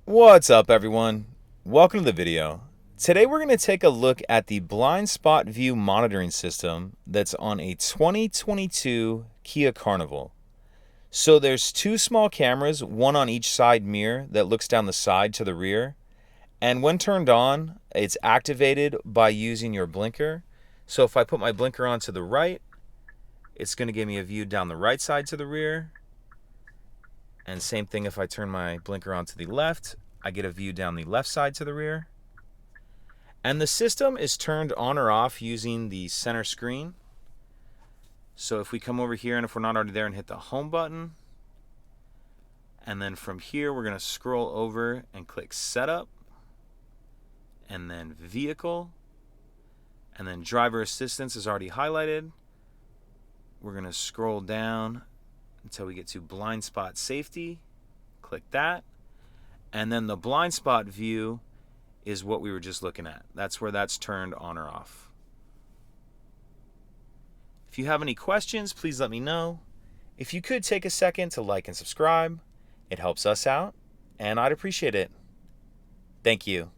What's up, everyone? Welcome to the video. Today we're going to take a look at the blind spot view monitoring system that's on a 2022 Kia Carnival. So there's two small cameras, one on each side mirror that looks down the side to the rear. And when turned on, it's activated by using your blinker. So if I put my blinker on to the right, it's going to give me a view down the right side to the rear. And same thing if I turn my blinker on to the left, I get a view down the left side to the rear. And the system is turned on or off using the center screen. So if we come over here and if we're not already there and hit the home button, and then from here we're going to scroll over and click setup, and then vehicle, and then driver assistance is already highlighted. We're going to scroll down until we get to blind spot safety. Click that. And then the blind spot view is what we were just looking at. That's where that's turned on or off. If you have any questions, please let me know. If you could take a second to like and subscribe, it helps us out, and I'd appreciate it. Thank you.